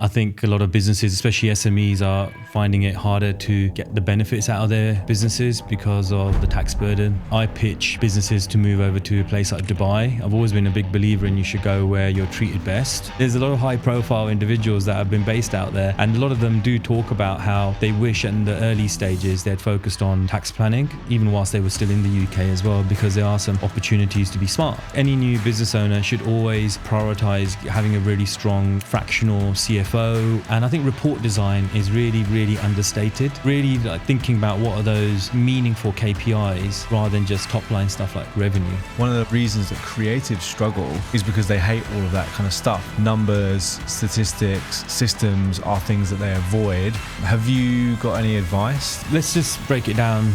I think a lot of businesses, especially SMEs, are finding it harder to get the benefits out of their businesses because of the tax burden. I pitch businesses to move over to a place like Dubai. I've always been a big believer in you should go where you're treated best. There's a lot of high-profile individuals that have been based out there, and a lot of them do talk about how they wish in the early stages they'd focused on tax planning, even whilst they were still in the UK as well, because there are some opportunities to be smart. Any new business owner should always prioritize having a really strong fractional CFO. And I think report design is really, really understated. Really thinking about what are those meaningful KPIs rather than just top line stuff like revenue. One of the reasons that creatives struggle is because they hate all of that kind of stuff. Numbers, statistics, systems are things that they avoid. Have you got any advice? Let's just break it down.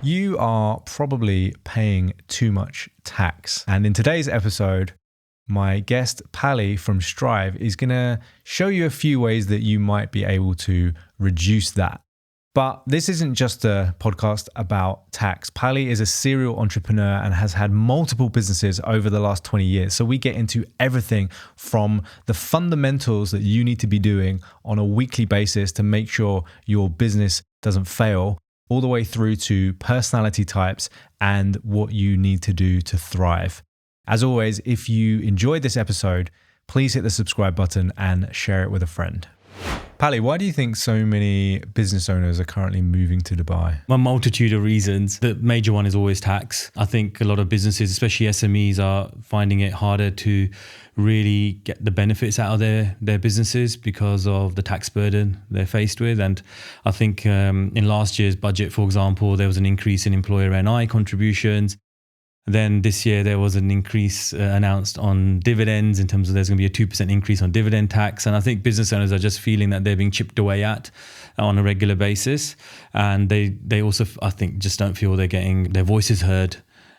You are probably paying too much tax. And in today's episode, my guest Pali from Strive is going to show you a few ways that you might be able to reduce that. But this isn't just a podcast about tax. Pali is a serial entrepreneur and has had multiple businesses over the last 20 years. So we get into everything from the fundamentals that you need to be doing on a weekly basis to make sure your business doesn't fail, all the way through to personality types and what you need to do to thrive. As always, if you enjoyed this episode, please hit the subscribe button and share it with a friend. Pali, why do you think so many business owners are currently moving to Dubai? A multitude of reasons. The major one is always tax. I think a lot of businesses, especially SMEs, are finding it harder to really get the benefits out of their businesses because of the tax burden they're faced with. And I think in last year's budget, for example, there was an increase in employer NI contributions. Then this year there was an increase announced on dividends in terms of there's going to be a 2% increase on dividend tax. And I think business owners are just feeling that they're being chipped away at on a regular basis. And they also, I think, just don't feel they're getting their voices heard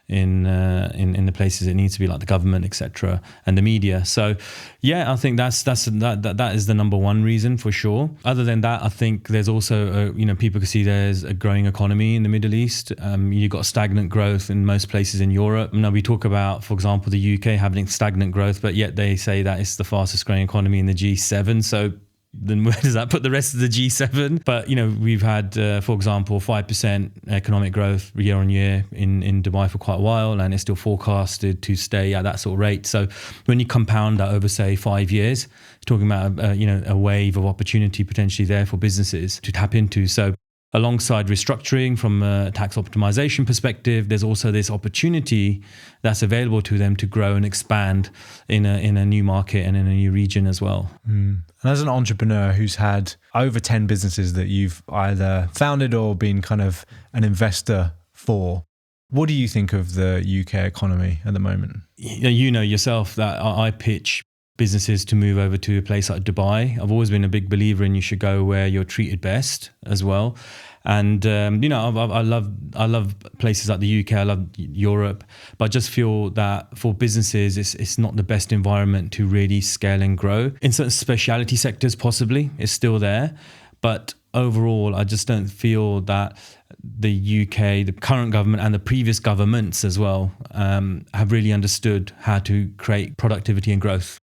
in the places it needs to be, like the government, etc., and the media. So yeah, I think that is the number one reason for sure. Other than that, I think there's also people can see there's a growing economy in the Middle East. You've got stagnant growth in most places in Europe. Now we talk about, for example, the UK having stagnant growth, but yet they say that it's the fastest growing economy in the G7. So then where does that put the rest of the G7? But, we've had, for example, 5% economic growth year on year in Dubai for quite a while, and it's still forecasted to stay at that sort of rate. So when you compound that over, say, 5 years, you're talking about, a wave of opportunity potentially there for businesses to tap into. So alongside restructuring from a tax optimization perspective, there's also this opportunity that's available to them to grow and expand in a new market and in a new region as well. And as an entrepreneur who's had over 10 businesses that you've either founded or been kind of an investor for, what do you think of the UK economy at the moment? You know yourself that I pitch businesses to move over to a place like Dubai. I've always been a big believer in you should go where you're treated best as well. And I love places like the UK. I love Europe, but I just feel that for businesses, it's not the best environment to really scale and grow. In certain specialty sectors, possibly it's still there, but overall, I just don't feel that the UK, the current government and the previous governments as well, have really understood how to create productivity and growth.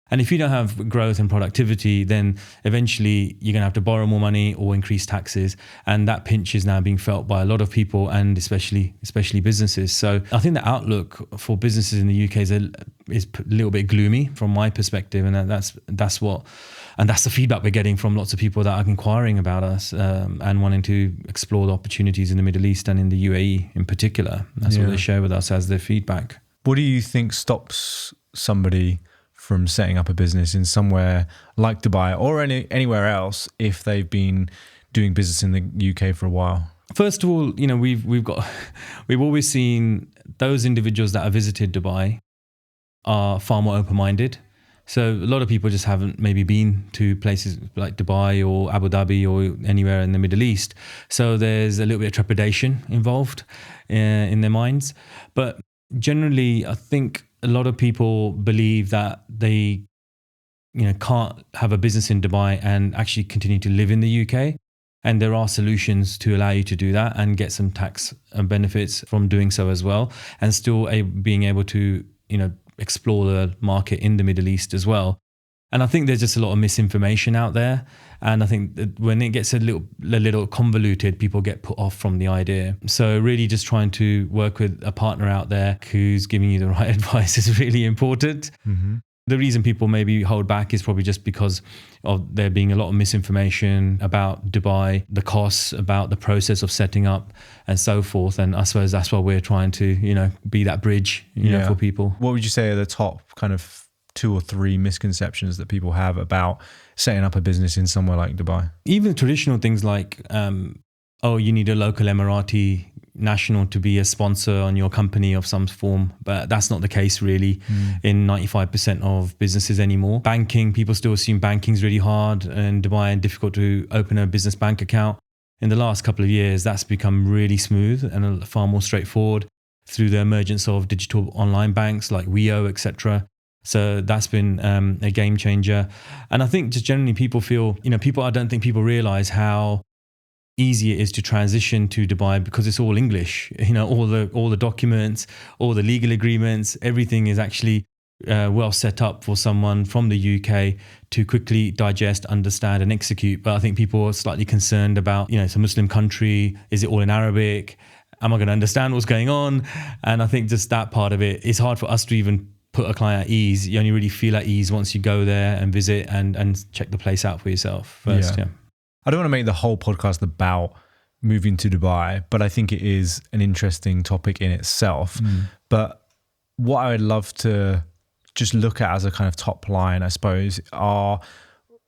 And if you don't have growth and productivity, then eventually you're going to have to borrow more money or increase taxes. And that pinch is now being felt by a lot of people, and especially businesses. So I think the outlook for businesses in the UK is a little bit gloomy from my perspective. And that's the feedback we're getting from lots of people that are inquiring about us and wanting to explore the opportunities in the Middle East and in the UAE in particular. That's what they share with us as their feedback. What do you think stops somebody from setting up a business in somewhere like Dubai or anywhere else if they've been doing business in the UK for a while? First of all, we've always seen those individuals that have visited Dubai are far more open-minded. So a lot of people just haven't maybe been to places like Dubai or Abu Dhabi or anywhere in the Middle East. So there's a little bit of trepidation involved in their minds. But generally, I think a lot of people believe that they, can't have a business in Dubai and actually continue to live in the UK. And there are solutions to allow you to do that and get some tax benefits from doing so as well, and still being able to, explore the market in the Middle East as well. And I think there's just a lot of misinformation out there. And I think that when it gets a little convoluted, people get put off from the idea. So really just trying to work with a partner out there who's giving you the right advice is really important. Mm-hmm. The reason people maybe hold back is probably just because of there being a lot of misinformation about Dubai, the costs, about the process of setting up and so forth. And I suppose that's why we're trying to, be that bridge, for people. What would you say are the top kind of 2 or 3 misconceptions that people have about setting up a business in somewhere like Dubai? Even traditional things like, you need a local Emirati national to be a sponsor on your company of some form, but that's not the case really in 95% of businesses anymore. Banking, people still assume banking's really hard in Dubai and difficult to open a business bank account. In the last couple of years, that's become really smooth and far more straightforward through the emergence of digital online banks like Weo, etc. So that's been a game changer. And I think just generally people feel, I don't think people realize how easy it is to transition to Dubai because it's all English. All the documents, all the legal agreements, everything is actually well set up for someone from the UK to quickly digest, understand and execute. But I think people are slightly concerned about, it's a Muslim country. Is it all in Arabic? Am I going to understand what's going on? And I think just that part of it, it's hard for us to even put a client at ease. You only really feel at ease once you go there and visit and check the place out for yourself first. Yeah. I don't want to make the whole podcast about moving to Dubai, but I think it is an interesting topic in itself. But what I would love to just look at as a kind of top line, I suppose, are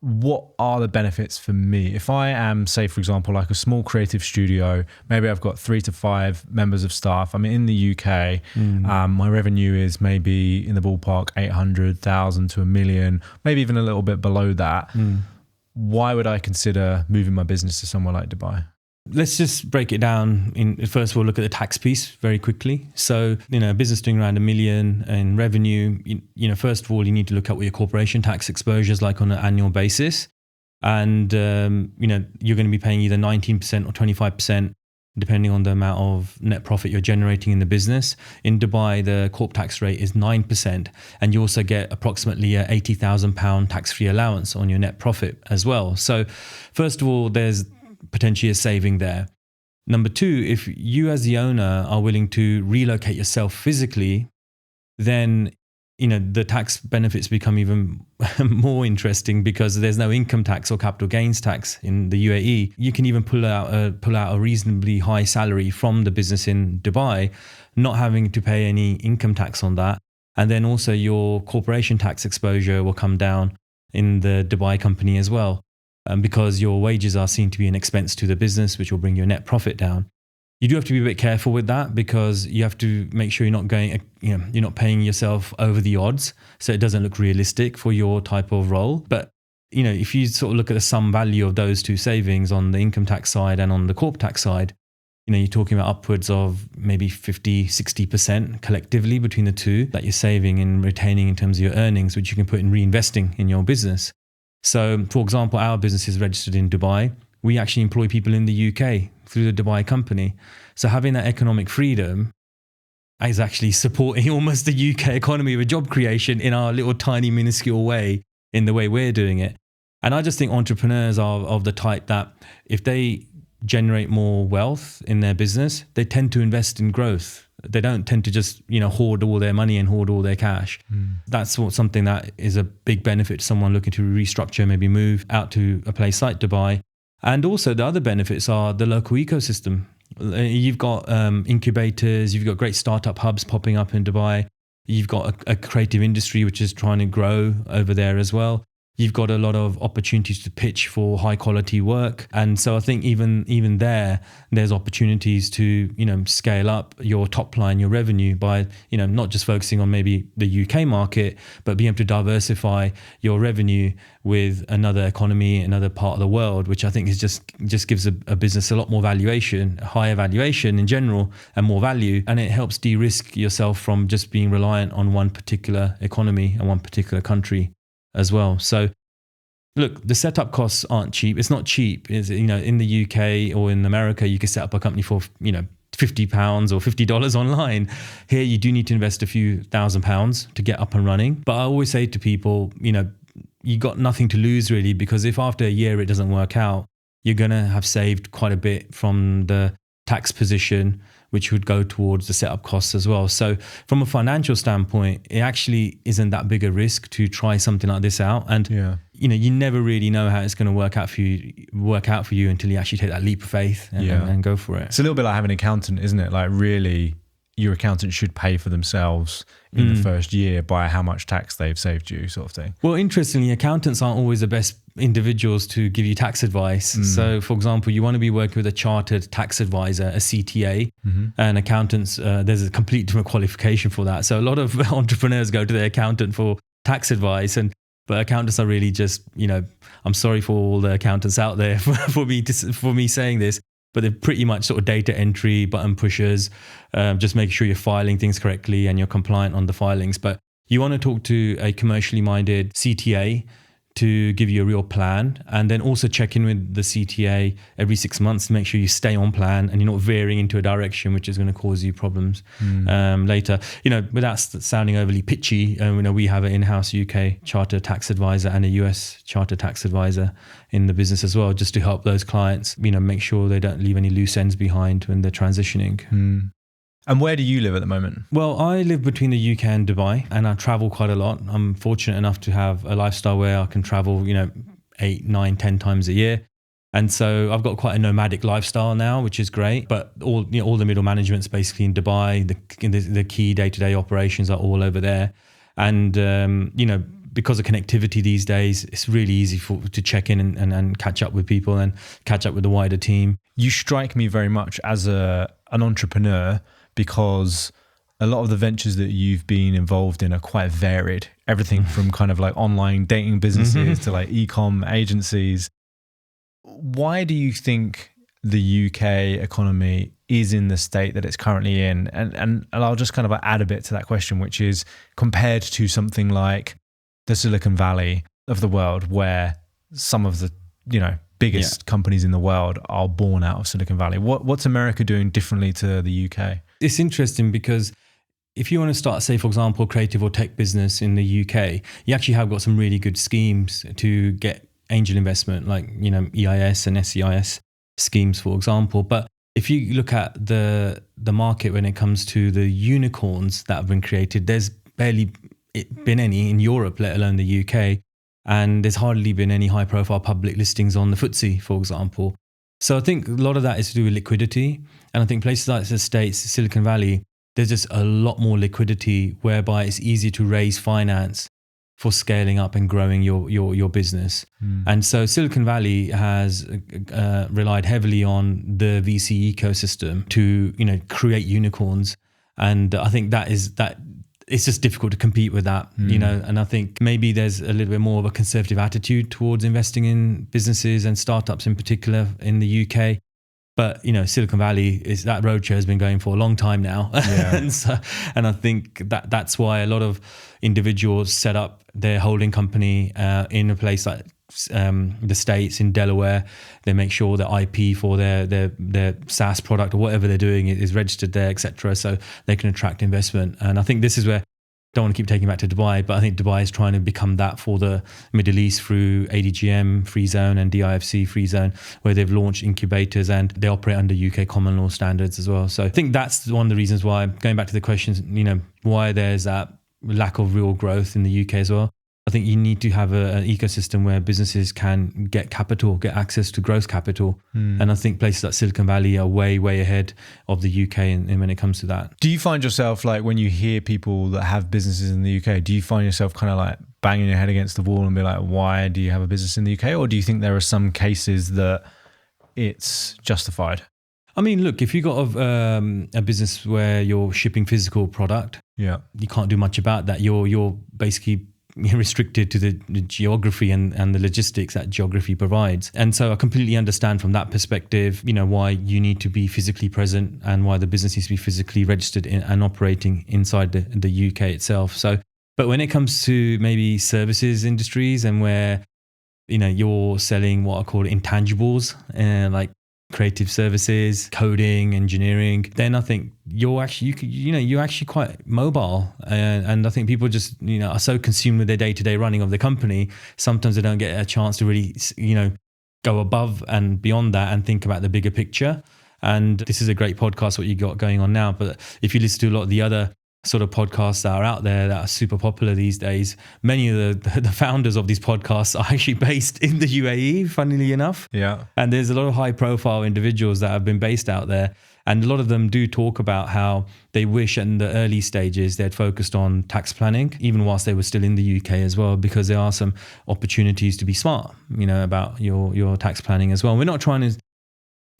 what are the benefits for me? If I am, say, for example, like a small creative studio, maybe I've got 3 to 5 members of staff. I'm in the UK. My revenue is maybe in the ballpark 800,000 to $1 million, maybe even a little bit below that. Why would I consider moving my business to somewhere like Dubai? Let's just break it down. First of all, look at the tax piece very quickly. So, a business doing around $1 million in revenue, first of all, you need to look at what your corporation tax exposure is like on an annual basis. And, you're going to be paying either 19% or 25%, depending on the amount of net profit you're generating in the business. In Dubai, the corp tax rate is 9%. And you also get approximately a £80,000 tax-free allowance on your net profit as well. So first of all, there's potentially a saving there. Number 2, if you as the owner are willing to relocate yourself physically, then the tax benefits become even more interesting because there's no income tax or capital gains tax in the UAE. You can even pull out a reasonably high salary from the business in Dubai, not having to pay any income tax on that. And then also your corporation tax exposure will come down in the Dubai company as well, because your wages are seen to be an expense to the business, which will bring your net profit down. You do have to be a bit careful with that because you have to make sure you're not you're not paying yourself over the odds, so it doesn't look realistic for your type of role. But if you sort of look at the sum value of those two savings on the income tax side and on the corp tax side, you're talking about upwards of maybe 50-60% collectively between the two that you're saving and retaining in terms of your earnings, which you can put in reinvesting in your business. So, for example, our business is registered in Dubai. We actually employ people in the UK through the Dubai company. So having that economic freedom is actually supporting almost the UK economy with job creation in our little tiny minuscule way, in the way we're doing it. And I just think entrepreneurs are of the type that if they generate more wealth in their business, they tend to invest in growth. They don't tend to just, hoard all their money and hoard all their cash. That's something that is a big benefit to someone looking to restructure, maybe move out to a place like Dubai. And also the other benefits are the local ecosystem. You've got incubators, you've got great startup hubs popping up in Dubai. You've got a creative industry which is trying to grow over there as well. You've got a lot of opportunities to pitch for high quality work. And so I think even there's opportunities to, scale up your top line, your revenue by, not just focusing on maybe the UK market, but being able to diversify your revenue with another economy, another part of the world, which I think is just gives a business a lot more valuation, higher valuation in general and more value. And it helps de-risk yourself from just being reliant on one particular economy and one particular country as well. So Look, the setup costs aren't cheap. It's not cheap. Is in the UK or in America, you can set up a company for £50 or $50 online. Here, you do need to invest a few £1,000s to get up and running. But I always say to people, you got nothing to lose really, because if after a year it doesn't work out, you're going to have saved quite a bit from the tax position, which would go towards the setup costs as well. So from a financial standpoint, it actually isn't that big a risk to try something like this out. And you never really know how it's going to work out for you until you actually take that leap of faith and go for it. It's a little bit like having an accountant, isn't it? Like really, your accountant should pay for themselves in the first year by how much tax they've saved you, sort of thing. Well, interestingly, accountants aren't always the best individuals to give you tax advice. So, for example, you want to be working with a chartered tax advisor, a CTA, and accountants, there's a complete different qualification for that. So a lot of entrepreneurs go to their accountant for tax advice, but accountants are really just, I'm sorry for all the accountants out there for me saying this, but they're pretty much sort of data entry, button pushers, just making sure you're filing things correctly and you're compliant on the filings. But you want to talk to a commercially minded CTA to give you a real plan, and then also check in with the CTA every 6 months to make sure you stay on plan and you're not veering into a direction which is going to cause you problems later. Without sounding overly pitchy, we have an in-house UK chartered tax advisor and a US chartered tax advisor in the business as well, just to help those clients, make sure they don't leave any loose ends behind when they're transitioning. And where do you live at the moment? Well, I live between the UK and Dubai, and I travel quite a lot. I'm fortunate enough to have a lifestyle where I can travel, 8, 9, 10 times a year. And so I've got quite a nomadic lifestyle now, which is great. But all the middle management's basically in Dubai. The key day-to-day operations are all over there. And, because of connectivity these days, it's really easy to check in and catch up with people and catch up with the wider team. You strike me very much as an entrepreneur, because a lot of the ventures that you've been involved in are quite varied. Everything from kind of like online dating businesses to like e-com agencies. Why do you think the UK economy is in the state that it's currently in? And I'll just kind of add a bit to that question, which is compared to something like the Silicon Valley of the world, where some of the, biggest companies in the world are born out of Silicon Valley. What's America doing differently to the UK? It's interesting because if you want to start, say, for example, creative or tech business in the UK, you actually have got some really good schemes to get angel investment, like, EIS and SEIS schemes, for example. But if you look at the market when it comes to the unicorns that have been created, there's barely been any in Europe, let alone the UK. And there's hardly been any high profile public listings on the FTSE, for example. So I think a lot of that is to do with liquidity. And I think places like the States, Silicon Valley, there's just a lot more liquidity, whereby it's easy to raise finance for scaling up and growing your business. And so Silicon Valley has relied heavily on the VC ecosystem to, create unicorns. And I think that it's just difficult to compete with that, and I think maybe there's a little bit more of a conservative attitude towards investing in businesses and startups in particular in the UK. But, Silicon Valley, that roadshow has been going for a long time now. Yeah. and I think that's why a lot of individuals set up their holding company in a place like the States, in Delaware. They make sure the IP for their SaaS product or whatever they're doing is registered there, etc., so they can attract investment. And I think this is where, don't want to keep taking it back to Dubai, but I think Dubai is trying to become that for the Middle East through ADGM Free Zone and DIFC Free Zone, where they've launched incubators and they operate under UK common law standards as well. So I think that's one of the reasons why, going back to the questions, why there's that lack of real growth in the UK as well. I think you need to have an ecosystem where businesses can get capital, get access to growth capital. And I think places like Silicon Valley are way, way ahead of the UK in when it comes to that. Do you find yourself, like, when you hear people that have businesses in the UK, do you find yourself kind of like banging your head against the wall and be like, why do you have a business in the UK? Or do you think there are some cases that it's justified? I mean, look, if you've got a business where you're shipping physical product, you can't do much about that. You're basically restricted to the geography and the logistics that geography provides. And so I completely understand from that perspective, why you need to be physically present and why the business needs to be physically registered and operating inside the UK itself. So, but when it comes to maybe services industries and where you're selling what I call intangibles, like creative services, coding, engineering, then I think you're actually quite mobile. And I think people just, are so consumed with their day-to-day running of the company. Sometimes they don't get a chance to really, go above and beyond that and think about the bigger picture. And this is a great podcast, what you got going on now. But if you listen to a lot of the other sort of podcasts that are out there that are super popular these days, many of the founders of these podcasts are actually based in the UAE, funnily enough. Yeah. And there's a lot of high profile individuals that have been based out there. And a lot of them do talk about how they wish in the early stages they'd focused on tax planning, even whilst they were still in the UK as well, because there are some opportunities to be smart, about your tax planning as well. We're not trying to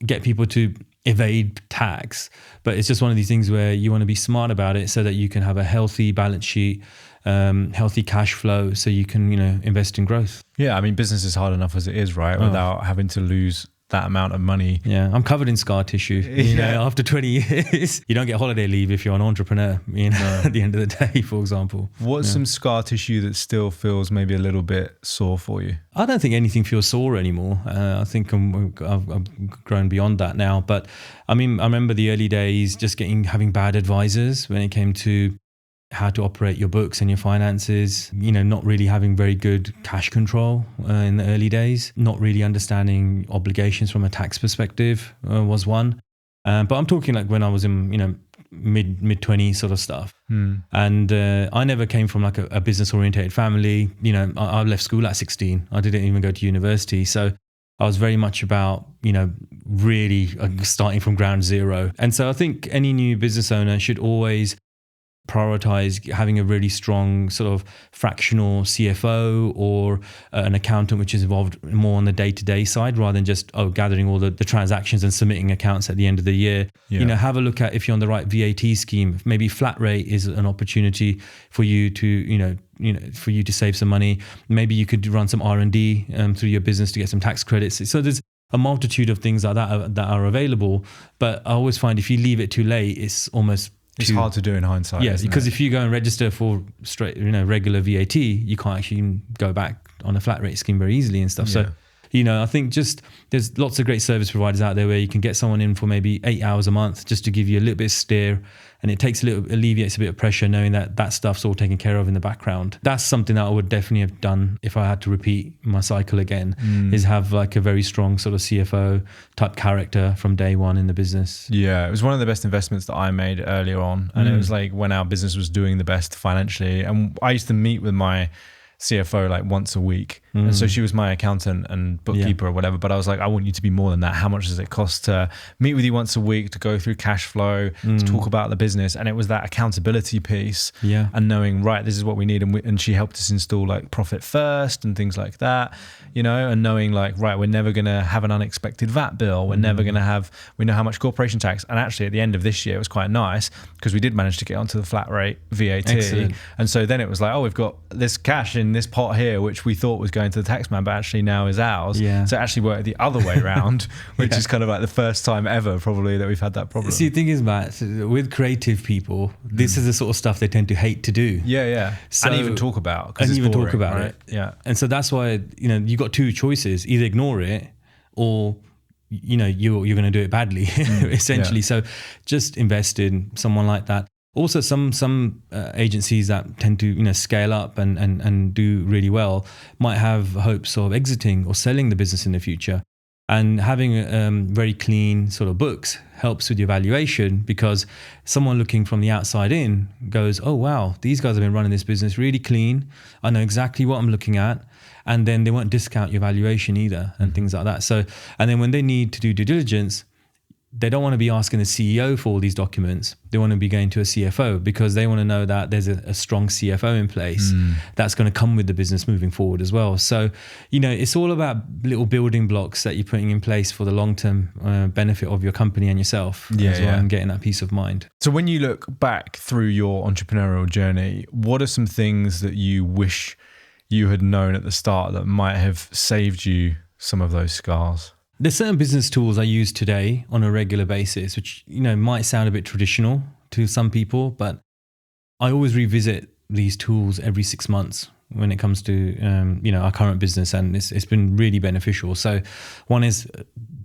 get people to evade tax, but it's just one of these things where you want to be smart about it so that you can have a healthy balance sheet, healthy cash flow, so you can invest in growth. Yeah, I mean, business is hard enough as it is, right? Without having to lose that amount of money. Yeah, I'm covered in scar tissue. After 20 years, you don't get holiday leave if you're an entrepreneur, at the end of the day, for example. What's some scar tissue that still feels maybe a little bit sore for you? I don't think anything feels sore anymore. I think I've grown beyond that now. But I mean, I remember the early days just having bad advisors when it came to how to operate your books and your finances, not really having very good cash control in the early days, not really understanding obligations from a tax perspective was one. But I'm talking like when I was in, mid 20s sort of stuff. And I never came from like a business oriented family. I left school at 16. I didn't even go to university. So I was very much about, really starting from ground zero. And so I think any new business owner should always prioritize having a really strong sort of fractional CFO or an accountant which is involved more on the day-to-day side rather than just gathering all the transactions and submitting accounts at the end of the year. Have a look at if you're on the right VAT scheme. Maybe flat rate is an opportunity for you to for you to save some money. Maybe you could run some R&D through your business to get some tax credits. So there's a multitude of things like that are available, but I always find if you leave it too late, it's hard to do in hindsight. Yes, because if you go and register for straight, regular VAT, you can't actually go back on a flat rate scheme very easily and stuff. So, I think just there's lots of great service providers out there where you can get someone in for maybe 8 hours a month just to give you a little bit of steer, and it alleviates a bit of pressure knowing that stuff's all taken care of in the background. That's something that I would definitely have done if I had to repeat my cycle again, is have like a very strong sort of CFO type character from day one in the business. Yeah, it was one of the best investments that I made earlier on. And it was like when our business was doing the best financially. And I used to meet with my CFO like once a week. And so she was my accountant and bookkeeper or whatever. But I was like, I want you to be more than that. How much does it cost to meet with you once a week, to go through cash flow, to talk about the business? And it was that accountability piece and knowing, right, this is what we need. And she helped us install like profit first and things like that, and knowing like, right, we're never going to have an unexpected VAT bill. We're never going to we know how much corporation tax. And actually at the end of this year, it was quite nice because we did manage to get onto the flat rate VAT. Excellent. And so then it was like, we've got this cash in this pot here, which we thought was going to the tax man, but actually now is ours. Yeah. So it actually worked the other way around, which is kind of like the first time ever probably that we've had that problem. See, the thing is, Matt, with creative people, this is the sort of stuff they tend to hate to do. Yeah. So, and even talk about. And even boring, talk about right? it. Yeah. And so that's why, you got two choices: either ignore it or you're going to do it badly, essentially. So just invest in someone like that. Also, some agencies that tend to scale up and do really well might have hopes of exiting or selling the business in the future. And having very clean sort of books helps with your valuation, because someone looking from the outside in goes, oh, wow, these guys have been running this business really clean. I know exactly what I'm looking at. And then they won't discount your valuation either and things like that. So, and then when they need to do due diligence, they don't want to be asking the CEO for all these documents. They want to be going to a CFO because they want to know that there's a strong CFO in place that's going to come with the business moving forward as well. So, it's all about little building blocks that you're putting in place for the long-term benefit of your company and yourself as well, and getting that peace of mind. So when you look back through your entrepreneurial journey, what are some things that you wish you had known at the start that might have saved you some of those scars? There's certain business tools I use today on a regular basis, which, might sound a bit traditional to some people, but I always revisit these tools every 6 months when it comes to our current business, and it's been really beneficial. So one is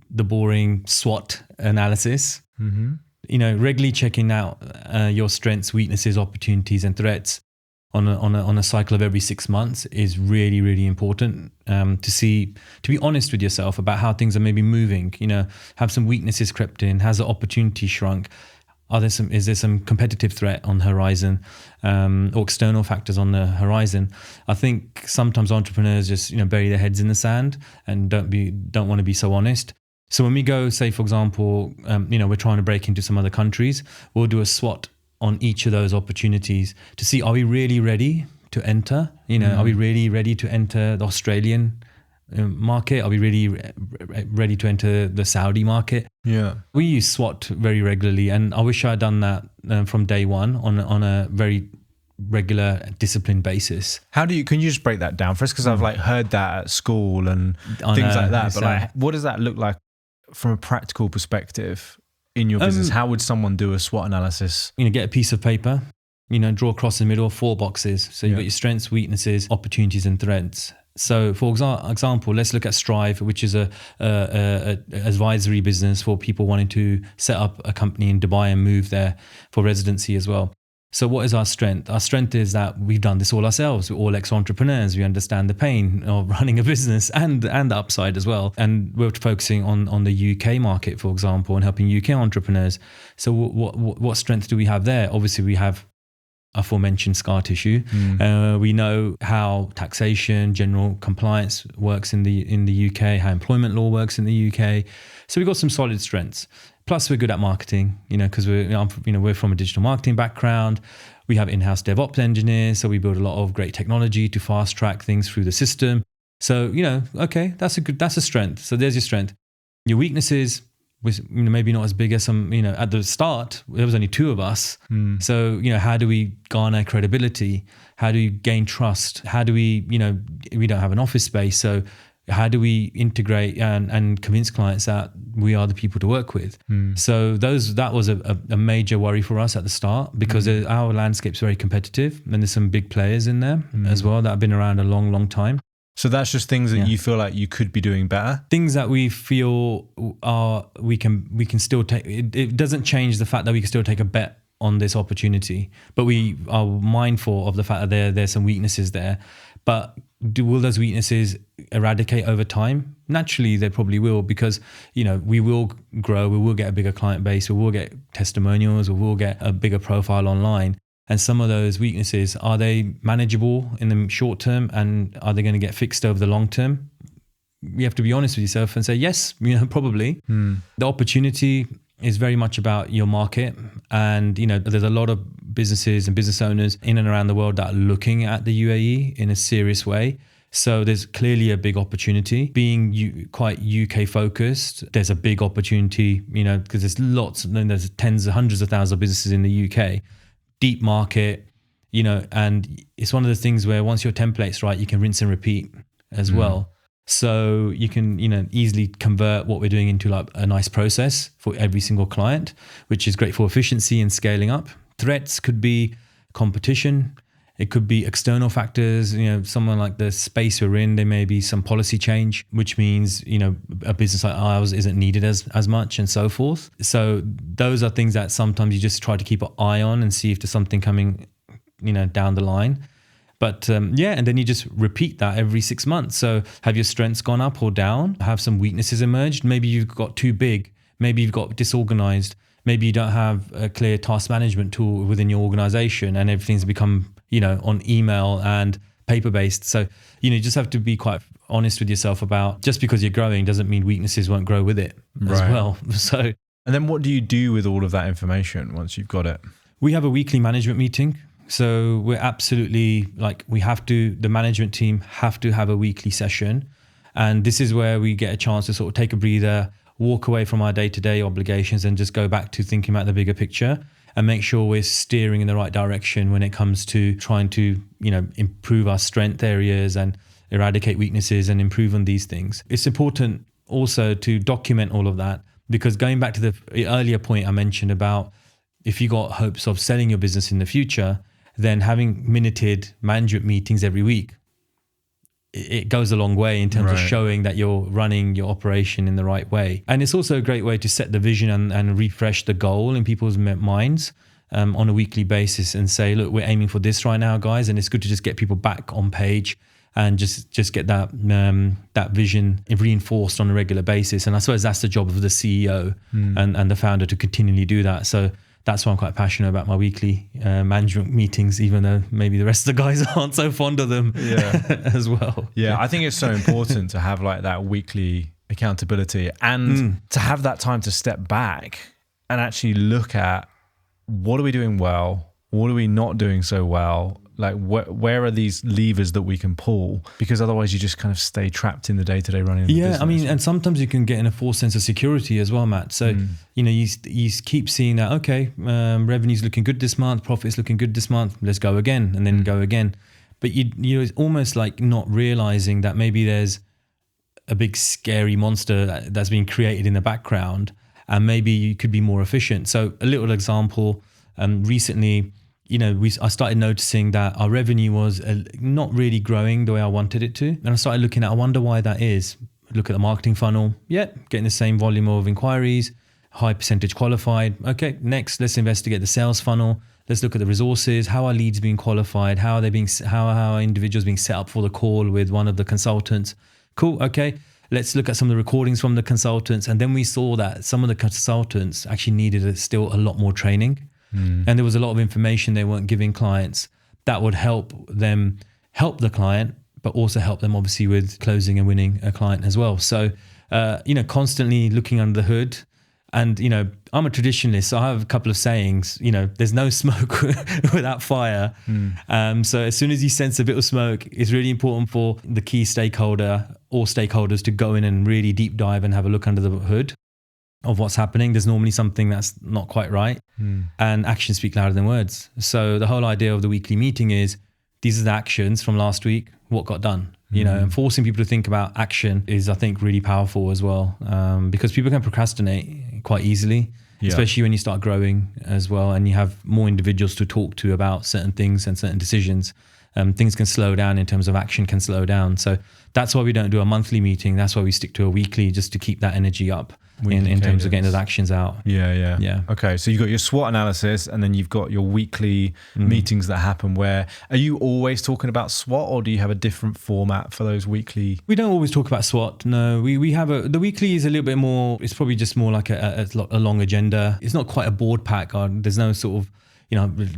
the boring SWOT analysis. Mm-hmm. Regularly checking out your strengths, weaknesses, opportunities, and threats on a cycle of every 6 months is really, really important to be honest with yourself about how things are maybe moving. Have some weaknesses crept in? Has the opportunity shrunk? Is there some competitive threat on the horizon, or external factors on the horizon? I think sometimes entrepreneurs just bury their heads in the sand and don't want to be so honest. So when we go, say for example, we're trying to break into some other countries, we'll do a SWOT on each of those opportunities to see, are we really ready to enter? Are we really ready to enter the Australian market? Are we really ready to enter the Saudi market? Yeah. We use SWOT very regularly, and I wish I had done that from day one on a very regular, disciplined basis. Can you just break that down for us? Because I've heard that at school and things like that. But what does that look like from a practical perspective in your business? How would someone do a SWOT analysis? Get a piece of paper, draw across the middle 4 boxes. So you've got your strengths, weaknesses, opportunities, and threats. So for example, let's look at Strive, which is a advisory business for people wanting to set up a company in Dubai and move there for residency as well. So what is our strength? Our strength is that we've done this all ourselves. We're all ex-entrepreneurs. We understand the pain of running a business and the upside as well. And we're focusing on the UK market, for example, and helping UK entrepreneurs. So what strength do we have there? Obviously, we have aforementioned scar tissue. We know how taxation, general compliance works in the UK, how employment law works in the UK. So we've got some solid strengths. Plus, we're good at marketing, because we're from a digital marketing background. We have in-house DevOps engineers, so we build a lot of great technology to fast track things through the system. So okay, that's a strength. So there's your strength. Your weaknesses was maybe not as big as some. At the start there was only 2 of us. So how do we garner credibility? How do we gain trust? How do we we don't have an office space, so how do we integrate and convince clients that we are the people to work with? So that was a major worry for us at the start, because our landscape's very competitive and there's some big players in there as well that have been around a long, long time. So that's just things that you feel like you could be doing better? Things that we feel we can still take. It doesn't change the fact that we can still take a bet on this opportunity, but we are mindful of the fact that there's some weaknesses there. But will those weaknesses eradicate over time? Naturally, they probably will, because we will grow, we will get a bigger client base, we will get testimonials, we will get a bigger profile online. And some of those weaknesses, are they manageable in the short term, and are they going to get fixed over the long term? You have to be honest with yourself and say, yes, probably. The opportunity is very much about your market. And, there's a lot of businesses and business owners in and around the world that are looking at the UAE in a serious way. So there's clearly a big opportunity. Being quite UK focused, there's a big opportunity, because there's tens of hundreds of thousands of businesses in the UK. Deep market, and it's one of the things where once your template's right, you can rinse and repeat as well. So you can, easily convert what we're doing into like a nice process for every single client, which is great for efficiency and scaling up. Threats could be competition. It could be external factors. Someone like the space we're in, there may be some policy change, which means, a business like ours isn't needed as much, and so forth. So those are things that sometimes you just try to keep an eye on and see if there's something coming, down the line. But and then you just repeat that every 6 months. So have your strengths gone up or down? Have some weaknesses emerged? Maybe you've got too big. Maybe you've got disorganized. Maybe you don't have a clear task management tool within your organization, and everything's become, on email and paper-based. So, you just have to be quite honest with yourself about, just because you're growing doesn't mean weaknesses won't grow with it as well. So, and then what do you do with all of that information once you've got it? We have a weekly management meeting. So we're absolutely the management team have to have a weekly session. And this is where we get a chance to sort of take a breather, walk away from our day-to-day obligations and just go back to thinking about the bigger picture and make sure we're steering in the right direction when it comes to trying to, improve our strength areas and eradicate weaknesses and improve on these things. It's important also to document all of that, because going back to the earlier point I mentioned about, if you got hopes of selling your business in the future, then having minuted management meetings every week, it goes a long way in terms of showing that you're running your operation in the right way. And it's also a great way to set the vision and refresh the goal in people's minds on a weekly basis and say, look, we're aiming for this right now, guys. And it's good to just get people back on page and just get that vision reinforced on a regular basis. And I suppose that's the job of the CEO and the founder to continually do that. So that's why I'm quite passionate about my weekly management meetings, even though maybe the rest of the guys aren't so fond of them as well. Yeah, I think it's so important to have like that weekly accountability and to have that time to step back and actually look at what are we doing well, what are we not doing so well, like where are these levers that we can pull, because otherwise you just kind of stay trapped in the day-to-day running of the business. I mean, and sometimes you can get in a false sense of security as well, Matt. So you keep seeing that, okay, revenue's looking good this month, profit's looking good this month, let's go again, and then go again. But it's almost like not realizing that maybe there's a big scary monster that's being created in the background, and maybe you could be more efficient. So a little example, recently, I started noticing that our revenue was not really growing the way I wanted it to. And I started looking at, I wonder why that is. Look at the marketing funnel. Yeah, getting the same volume of inquiries, high percentage qualified. Okay, next, let's investigate the sales funnel. Let's look at the resources. How are leads being qualified? How are individuals being set up for the call with one of the consultants? Cool, okay. Let's look at some of the recordings from the consultants. And then we saw that some of the consultants actually needed still a lot more training. And there was a lot of information they weren't giving clients that would help them help the client, but also help them obviously with closing and winning a client as well. So, constantly looking under the hood. And, I'm a traditionalist, so I have a couple of sayings, there's no smoke without fire. So as soon as you sense a bit of smoke, it's really important for the key stakeholder or stakeholders to go in and really deep dive and have a look under the hood of what's happening. There's normally something that's not quite right, and actions speak louder than words. So the whole idea of the weekly meeting is, these are the actions from last week, what got done, and forcing people to think about action is, I think, really powerful as well, because people can procrastinate quite easily, especially when you start growing as well, and you have more individuals to talk to about certain things and certain decisions. Things can slow down in terms of action can slow down. So that's why we don't do a monthly meeting. That's why we stick to a weekly, just to keep that energy up in terms of getting those actions out. Yeah. Okay, so you've got your SWOT analysis, and then you've got your weekly meetings that happen. Where are you always talking about SWOT, or do you have a different format for those weekly? We don't always talk about SWOT. No, we have the weekly is a little bit more. It's probably just more like a long agenda. It's not quite a board pack. There's no sort of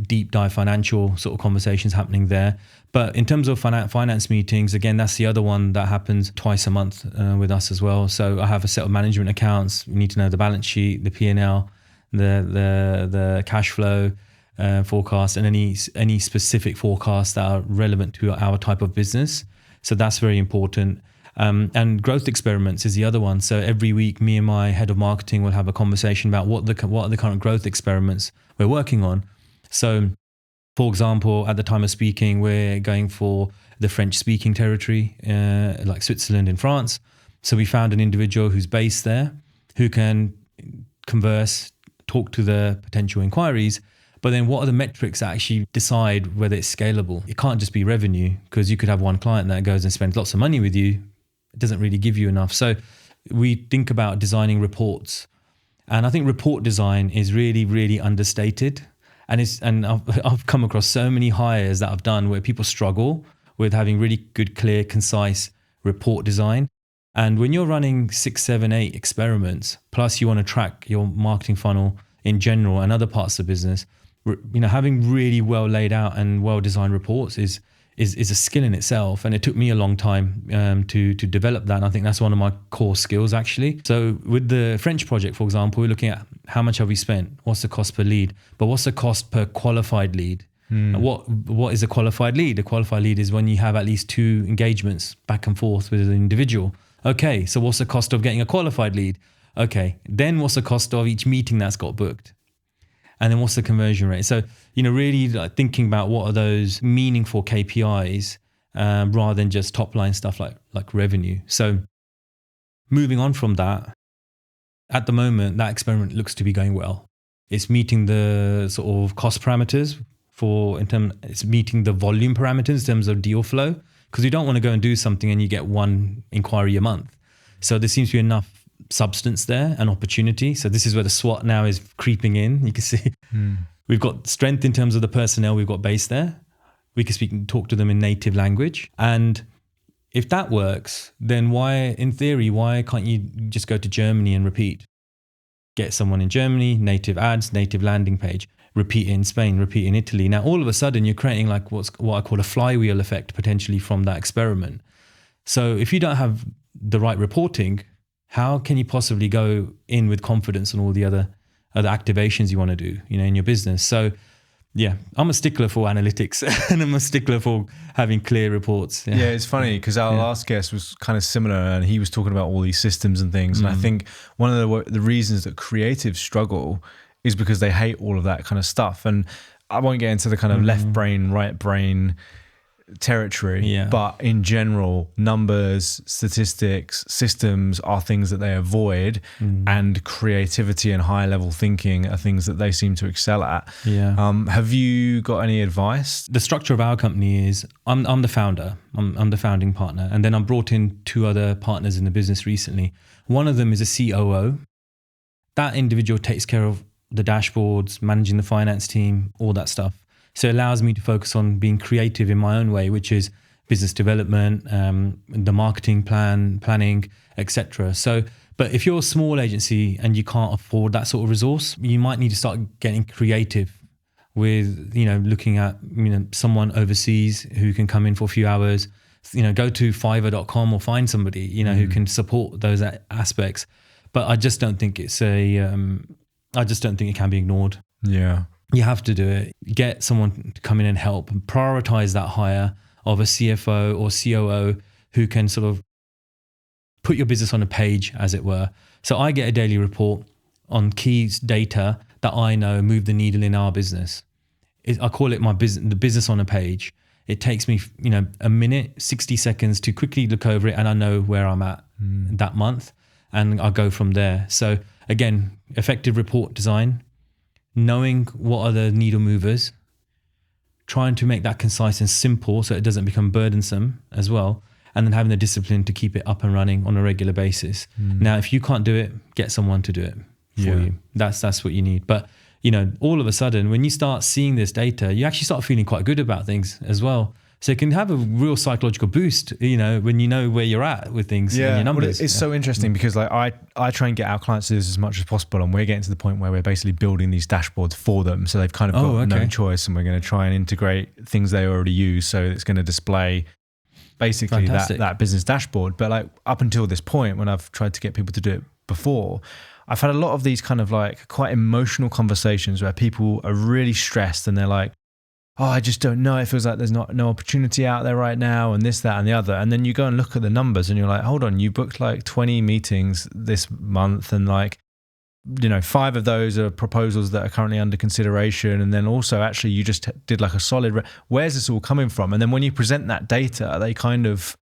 deep dive financial sort of conversations happening there. But in terms of finance meetings, again, that's the other one that happens twice a month with us as well. So I have a set of management accounts. We need to know the balance sheet, the P&L, the cash flow forecast, and any specific forecasts that are relevant to our type of business. So that's very important. And growth experiments is the other one. So every week, me and my head of marketing will have a conversation about what are the current growth experiments we're working on. So, for example, at the time of speaking, we're going for the French-speaking territory, like Switzerland and France. So we found an individual who's based there, who can converse, talk to the potential inquiries. But then what are the metrics that actually decide whether it's scalable? It can't just be revenue, because you could have one client that goes and spends lots of money with you. It doesn't really give you enough. So we think about designing reports. And I think report design is really, really understated. And I've come across so many hires that I've done where people struggle with having really good, clear, concise report design. And when you're running 6, 7, 8 experiments, plus you want to track your marketing funnel in general and other parts of the business, having really well laid out and well designed reports is a skill in itself. And it took me a long time to develop that. And I think that's one of my core skills, actually. So with the French project, for example, we're looking at how much have we spent? What's the cost per lead? But what's the cost per qualified lead? And what is a qualified lead? A qualified lead is when you have at least 2 engagements back and forth with an individual. Okay, so what's the cost of getting a qualified lead? Okay, then what's the cost of each meeting that's got booked? And then what's the conversion rate? So, really like thinking about what are those meaningful KPIs rather than just top line stuff like revenue. So moving on from that, at the moment, that experiment looks to be going well. It's meeting the sort of cost parameters it's meeting the volume parameters in terms of deal flow, because you don't want to go and do something and you get one inquiry a month. So there seems to be enough substance there and opportunity. So this is where the SWOT now is creeping in. You can see we've got strength in terms of the personnel we've got based there. We can talk to them in native language. And if that works, then why can't you just go to Germany and repeat? Get someone in Germany, native ads, native landing page, repeat it in Spain, repeat in Italy. Now, all of a sudden, you're creating like what I call a flywheel effect potentially from that experiment. So if you don't have the right reporting, how can you possibly go in with confidence on all the other activations you want to do, in your business? So yeah, I'm a stickler for analytics and I'm a stickler for having clear reports. Yeah, it's funny because our last guest was kind of similar and he was talking about all these systems and things. And I think one of the reasons that creatives struggle is because they hate all of that kind of stuff. And I won't get into the kind of left brain, right brain territory, but in general, numbers, statistics, systems are things that they avoid, and creativity and high level thinking are things that they seem to excel at. Have you got any advice? The structure of our company is I'm the founder, I'm the founding partner, and then I brought in 2 other partners in the business recently. One of them is a COO. That individual takes care of the dashboards, managing the finance team, all that stuff. So it allows me to focus on being creative in my own way, which is business development, the marketing planning, etc. So, but if you're a small agency and you can't afford that sort of resource, you might need to start getting creative with, looking at, someone overseas who can come in for a few hours, go to fiverr.com or find somebody, who can support those aspects. But I just don't think it can be ignored. Yeah. You have to do it. Get someone to come in and help and prioritize that hire of a CFO or COO who can sort of put your business on a page, as it were. So I get a daily report on key data that I know move the needle in our business. I call it the business on a page. It takes me, a minute, 60 seconds to quickly look over it, and I know where I'm at that month, and I'll go from there. So again, effective report design, knowing what are the needle movers, trying to make that concise and simple so it doesn't become burdensome as well, and then having the discipline to keep it up and running on a regular basis. Now, if you can't do it, get someone to do it for you. That's what you need. But, all of a sudden, when you start seeing this data, you actually start feeling quite good about things as well. So it can have a real psychological boost, when you know where you're at with things in your numbers. Well, it's so interesting because like I try and get our clients to do this as much as possible, and we're getting to the point where we're basically building these dashboards for them. So they've kind of got no choice, and we're going to try and integrate things they already use. So it's going to display basically that business dashboard. But like up until this point, when I've tried to get people to do it before, I've had a lot of these kind of like quite emotional conversations where people are really stressed and they're like, oh, I just don't know. It feels like there's no opportunity out there right now, and this, that, and the other. And then you go and look at the numbers and you're like, hold on, you booked like 20 meetings this month, and like, 5 of those are proposals that are currently under consideration. And then also actually you just did like a solid, where's this all coming from? And then when you present that data, they kind of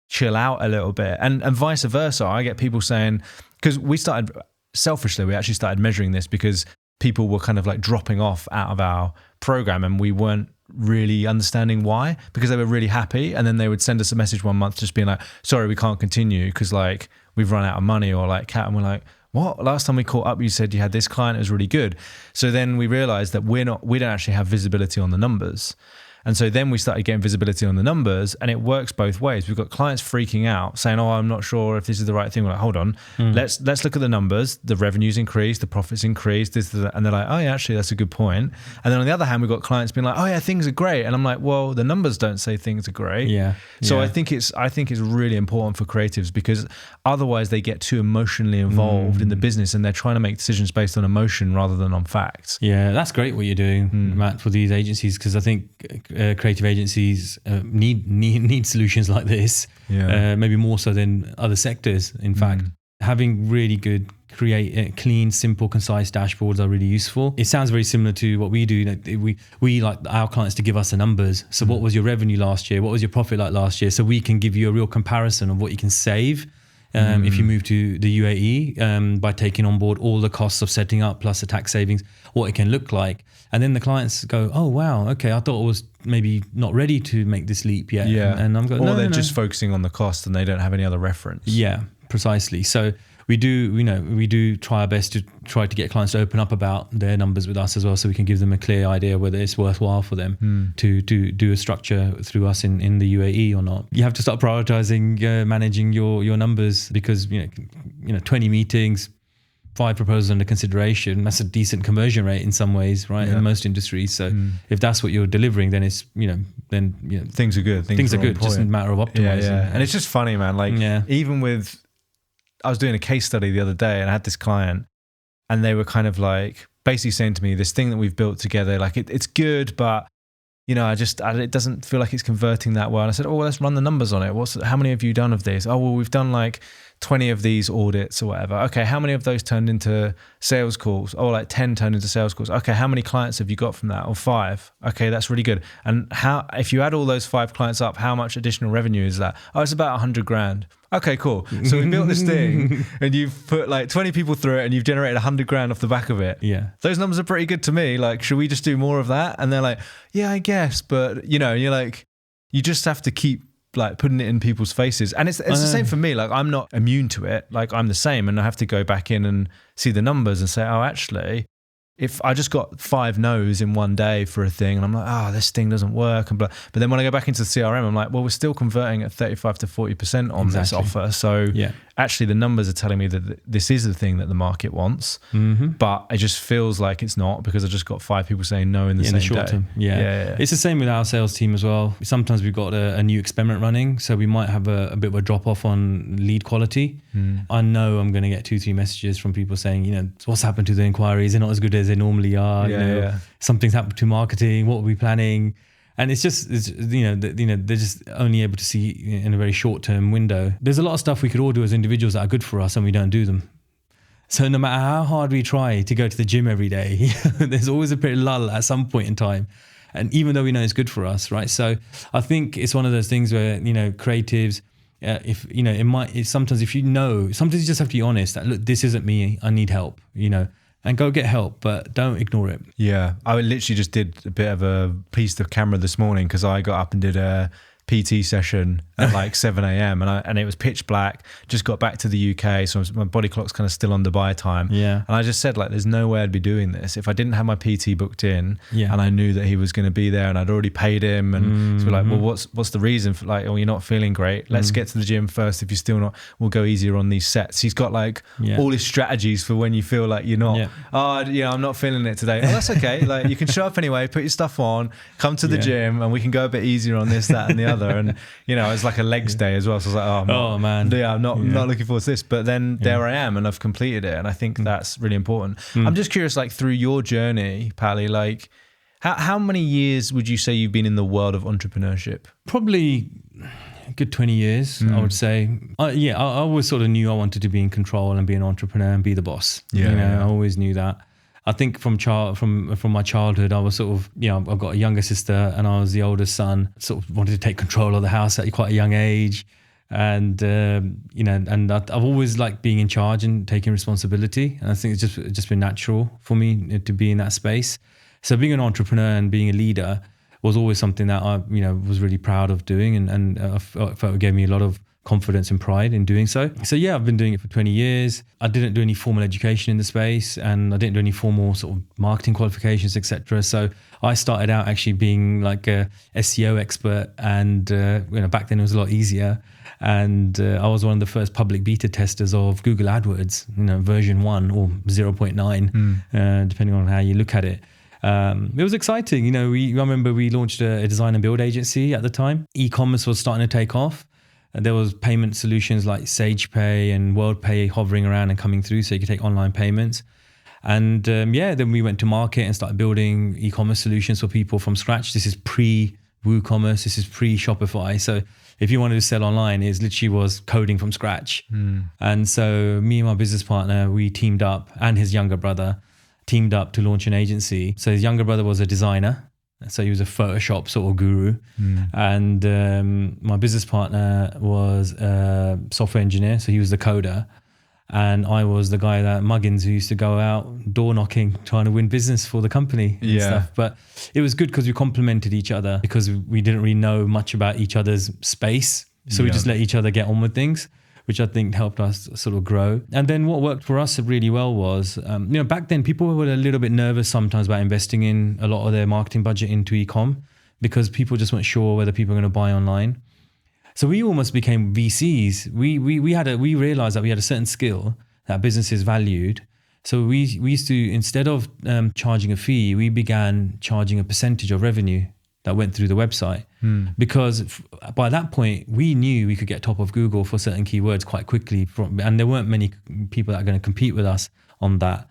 chill out a little bit, and vice versa. I get people saying, because we actually started measuring this because people were kind of like dropping off out of our program and we weren't really understanding why, because they were really happy, and then they would send us a message one month just being like, sorry, we can't continue because like we've run out of money, or like and we're like, what? Last time we caught up, you said you had this client, it was really good. So then we realized that we don't actually have visibility on the numbers. And so then we started getting visibility on the numbers, and it works both ways. We've got clients freaking out saying, oh, I'm not sure if this is the right thing. We're like, hold on, let's look at the numbers. The revenues increased, the profits increased, and they're like, oh yeah, actually that's a good point. And then on the other hand, we've got clients being like, oh yeah, things are great. And I'm like, well, the numbers don't say things are great. So I think it's really important for creatives, because otherwise they get too emotionally involved in the business and they're trying to make decisions based on emotion rather than on facts. Yeah, that's great what you're doing, Matt, for these agencies, because I think creative agencies need solutions like this, maybe more so than other sectors. In fact, having really good, clean, simple, concise dashboards are really useful. It sounds very similar to what we do. We like our clients to give us the numbers. So what was your revenue last year? What was your profit like last year? So we can give you a real comparison of what you can save if you move to the UAE, by taking on board all the costs of setting up plus the tax savings, what it can look like. And then the clients go, oh, wow, okay, I thought I was maybe not ready to make this leap yet. Yeah. And I'm going, or no, they're no, just focusing on the cost and they don't have any other reference. Yeah, precisely. So we do try our best to try to get clients to open up about their numbers with us as well, so we can give them a clear idea whether it's worthwhile for them to do a structure through us in the UAE or not. You have to start prioritizing managing your numbers, because 20 meetings, 5 proposals under consideration, that's a decent conversion rate in some ways, right? In most industries. So if that's what you're delivering, then it's things are good. Things are good. Just a matter of optimizing. Yeah. And it's just funny, man. Like even with, I was doing a case study the other day and I had this client and they were kind of like basically saying to me, this thing that we've built together, like it's good, but it doesn't feel like it's converting that well. And I said, oh, well, let's run the numbers on it. How many have you done of these? Oh, well, we've done like 20 of these audits or whatever. Okay, how many of those turned into sales calls? Oh, like 10 turned into sales calls. Okay, how many clients have you got from that? Or 5. Okay, that's really good. And if you add all those 5 clients up, how much additional revenue is that? Oh, it's about 100 grand. Okay, cool. So we built this thing and you've put like 20 people through it and you've generated 100 grand off the back of it. Yeah. Those numbers are pretty good to me. Like, should we just do more of that? And they're like, yeah, I guess. But you're like, you just have to keep like putting it in people's faces. And it's the same for me. Like, I'm not immune to it. Like, I'm the same, and I have to go back in and see the numbers and say, oh, actually, if I just got 5 no's in one day for a thing and I'm like, this thing doesn't work and blah. But then when I go back into the CRM, I'm like, well, we're still converting at 35 to 40% on this offer. So actually the numbers are telling me that this is the thing that the market wants, but it just feels like it's not, because I just got 5 people saying no in the same short day. term. Yeah. It's the same with our sales team as well. Sometimes we've got a new experiment running, so we might have a bit of a drop off on lead quality. I know I'm going to get 2-3 messages from people saying, what's happened to the inquiries? They're not as good as they normally are. Something's happened to marketing. What are we planning? And it's just, they're just only able to see in a very short term window. There's a lot of stuff we could all do as individuals that are good for us, and we don't do them. So no matter how hard we try to go to the gym every day, there's always a bit of lull at some point in time. And even though we know it's good for us, right? So I think it's one of those things where, creatives, sometimes you just have to be honest that, look, this isn't me, I need help, and go get help, but don't ignore it. Yeah. I literally just did a bit of a piece to camera this morning because I got up and did a PT session at like 7 a.m. and it was pitch black. Just got back to the UK, so my body clock's kind of still on Dubai time. Yeah. And I just said, like, there's no way I'd be doing this if I didn't have my PT booked in. Yeah. And I knew that he was going to be there, and I'd already paid him. And so we're like, well, what's the reason for, like, oh, you're not feeling great? Let's get to the gym first. If you're still not, we'll go easier on these sets. He's got like all his strategies for when you feel like you're not. I'm not feeling it today. Oh, that's okay. Like, you can show up anyway. Put your stuff on. Come to the gym, and we can go a bit easier on this, that, and the other. And it's like a legs day as well, so I was like, I'm not looking forward to this, but then there I am and I've completed it, and I think that's really important. I'm just curious, like, through your journey, Pali, like how many years would you say you've been in the world of entrepreneurship? Probably a good 20 years, I would say. I always sort of knew I wanted to be in control and be an entrepreneur and be the boss. I always knew that. I think from my childhood, I was sort of, I've got a younger sister and I was the oldest son, sort of wanted to take control of the house at quite a young age. And, I've always liked being in charge and taking responsibility. And I think it's just been natural for me to be in that space. So being an entrepreneur and being a leader was always something that I, was really proud of doing. And I felt it gave me a lot of confidence and pride in doing so. So I've been doing it for 20 years. I didn't do any formal education in the space, and I didn't do any formal sort of marketing qualifications, etc. So I started out actually being like a SEO expert, and back then it was a lot easier. And I was one of the first public beta testers of Google AdWords, version 1 or 0.9, depending on how you look at it. It was exciting. I remember we launched a design and build agency at the time. E-commerce was starting to take off. There was payment solutions like SagePay and WorldPay hovering around and coming through, so you could take online payments. And then we went to market and started building e-commerce solutions for people from scratch. This is pre-WooCommerce. This is pre-Shopify. So if you wanted to sell online, it literally was coding from scratch. And so me and my business partner, we teamed up, and his younger brother teamed up to launch an agency. So his younger brother was a designer, So he was a Photoshop sort of guru. And my business partner was a software engineer. So he was the coder. And I was the guy that Muggins who used to go out door knocking, trying to win business for the company and stuff. But it was good because we complemented each other because we didn't really know much about each other's space. So we just let each other get on with things, which I think helped us sort of grow. And then what worked for us really well was, back then people were a little bit nervous sometimes about investing in a lot of their marketing budget into e-com because people just weren't sure whether people were going to buy online. So we almost became VCs. We realized that we had a certain skill that businesses valued. So we used to, instead of charging a fee, we began charging a percentage of revenue that went through the website. Because by that point, we knew we could get top of Google for certain keywords quite quickly. And there weren't many people that are going to compete with us on that.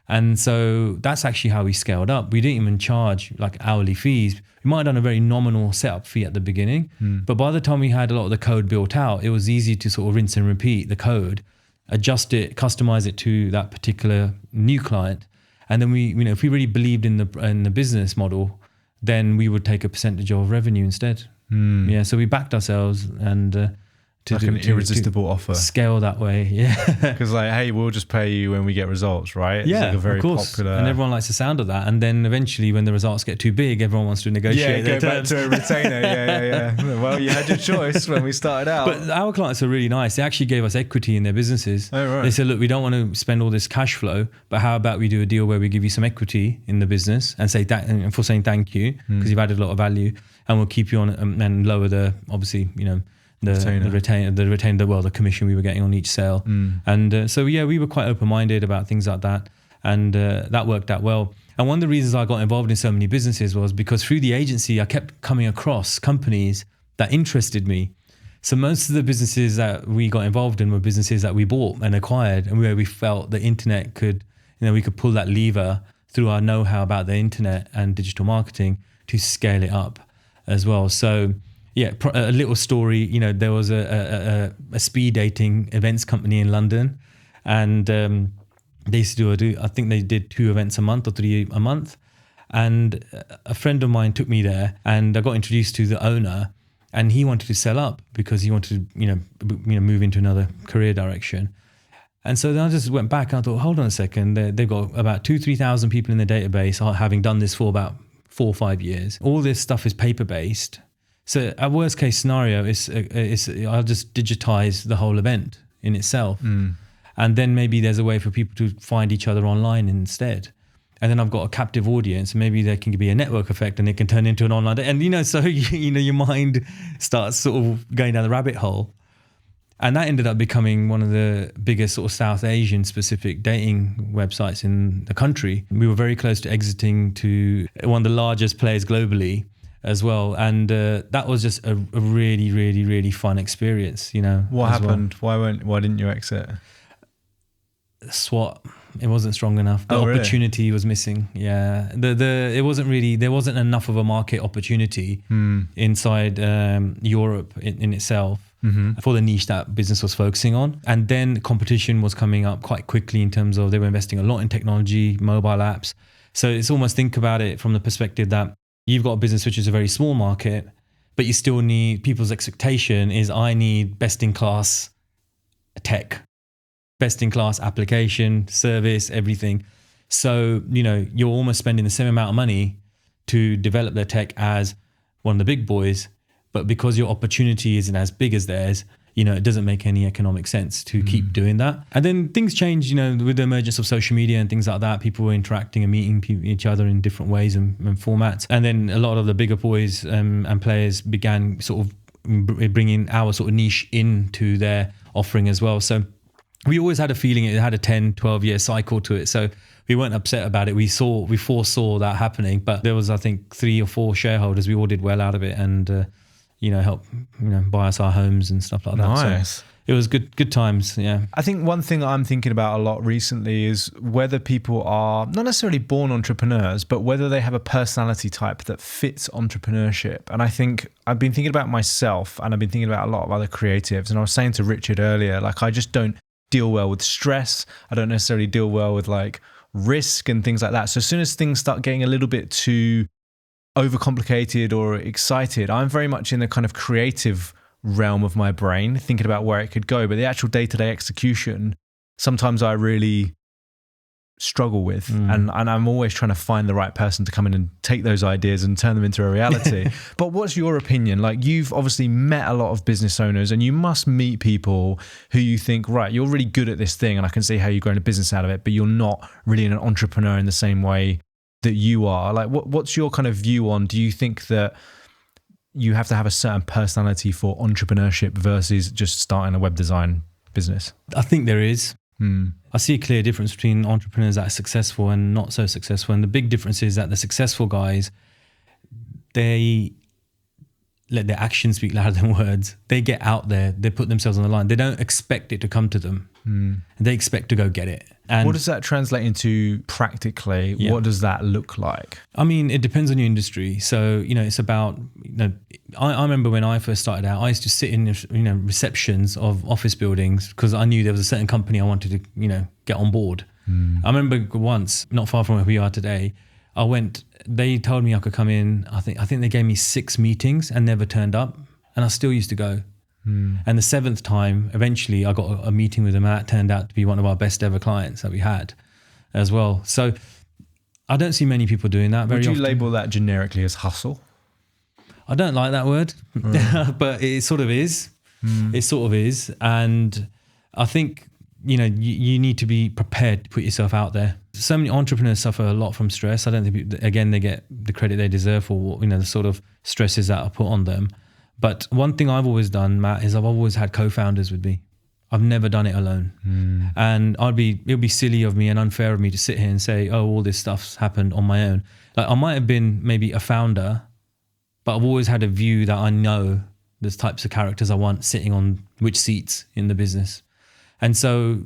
And so that's actually how we scaled up. We didn't even charge like hourly fees. We might have done a very nominal setup fee at the beginning, but by the time we had a lot of the code built out, it was easy to sort of rinse and repeat the code, adjust it, customize it to that particular new client. And then we, if we really believed in the business model, then we would take a percentage of revenue instead. Yeah, so we backed ourselves and to like an irresistible offer. Scale that way, yeah. Because like, hey, we'll just pay you when we get results, right? It's like a very of course. Popular. And everyone likes the sound of that. And then eventually when the results get too big, everyone wants to negotiate their terms. Back to a retainer. Yeah. Well, you had your choice when we started out. But our clients are really nice. They actually gave us equity in their businesses. Oh, right. They said, look, we don't want to spend all this cash flow, but how about we do a deal where we give you some equity in the business and say and for saying thank you because you've added a lot of value, and we'll keep you on and lower the, obviously, the commission we were getting on each sale. And so we were quite open-minded about things like that, and that worked out well. And one of the reasons I got involved in so many businesses was because through the agency I kept coming across companies that interested me. So most of the businesses that we got involved in were businesses that we bought and acquired, and where we felt the internet could, we could pull that lever through our know-how about the internet and digital marketing to scale it up as well. So yeah, a little story, there was a speed dating events company in London, and they used to I think they did 2 events a month or 3 a month. And a friend of mine took me there, and I got introduced to the owner, and he wanted to sell up because he wanted to, move into another career direction. And so then I just went back and I thought, hold on a second, they've got about 2,000-3,000 people in the database, having done this for about 4 or 5 years. All this stuff is paper-based. So a worst case scenario is I'll just digitize the whole event in itself. And then maybe there's a way for people to find each other online instead. And then I've got a captive audience. Maybe there can be a network effect and it can turn into an online. And, so, your mind starts sort of going down the rabbit hole. And that ended up becoming one of the biggest sort of South Asian specific dating websites in the country. We were very close to exiting to one of the largest players globally as well. And that was just a really, really, really fun experience, What happened? Well. Why didn't you exit? SWOT, it wasn't strong enough. The opportunity was missing. Yeah. There wasn't enough of a market opportunity inside Europe in itself. For the niche that business was focusing on. And then competition was coming up quite quickly in terms of they were investing a lot in technology, mobile apps. So it's almost, think about it from the perspective that you've got a business which is a very small market, but you still need, people's expectation is I need best-in-class tech, best-in-class application, service, everything. So, you're almost spending the same amount of money to develop their tech as one of the big boys, but because your opportunity isn't as big as theirs, it doesn't make any economic sense to keep doing that. And then things change, with the emergence of social media and things like that. People were interacting and meeting each other in different ways and formats. And then a lot of the bigger boys and players began sort of bringing our sort of niche into their offering as well. So we always had a feeling it had a 10, 12-year cycle to it. So we weren't upset about it. We foresaw that happening. But there was, I think, 3 or 4 shareholders. We all did well out of it, and help buy us our homes and stuff like that. Nice. So it was good times. Yeah. I think one thing I'm thinking about a lot recently is whether people are not necessarily born entrepreneurs, but whether they have a personality type that fits entrepreneurship. And I think I've been thinking about myself, and I've been thinking about a lot of other creatives. And I was saying to Richard earlier, like, I just don't deal well with stress. I don't necessarily deal well with like risk and things like that. So as soon as things start getting a little bit too overcomplicated or excited. I'm very much in the kind of creative realm of my brain, thinking about where it could go. But the actual day-to-day execution, sometimes I really struggle with. And I'm always trying to find the right person to come in and take those ideas and turn them into a reality. But what's your opinion? Like, you've obviously met a lot of business owners, and you must meet people who you think, right, you're really good at this thing and I can see how you're growing a business out of it, but you're not really an entrepreneur in the same way that you are. Like, what's your kind of view on, do you think that you have to have a certain personality for entrepreneurship versus just starting a web design business? I think there is. I see a clear difference between entrepreneurs that are successful and not so successful. And the big difference is that the successful guys, they let their actions speak louder than words. They get out there, they put themselves on the line. They don't expect it to come to them. They expect to go get it. And what does that translate into practically? Yeah. What does that look like? I mean, it depends on your industry. So, it's about, I remember when I first started out, I used to sit in, receptions of office buildings because I knew there was a certain company I wanted to, get on board. I remember once, not far from where we are today, they told me I could come in. I think they gave me 6 meetings and never turned up. And I still used to go. And the 7th time, eventually I got a meeting with them, and that turned out to be one of our best ever clients that we had as well. So I don't see many people doing that very often. Would you label that generically as hustle? I don't like that word, but it sort of is. It sort of is. And I think, you need to be prepared to put yourself out there. So many entrepreneurs suffer a lot from stress. I don't think, again, they get the credit they deserve for, the sort of stresses that are put on them. But one thing I've always done, Matt, is I've always had co-founders with me. I've never done it alone. And it would be silly of me and unfair of me to sit here and say, oh, all this stuff's happened on my own. Like, I might have been maybe a founder, but I've always had a view that I know the types of characters I want sitting on which seats in the business. And so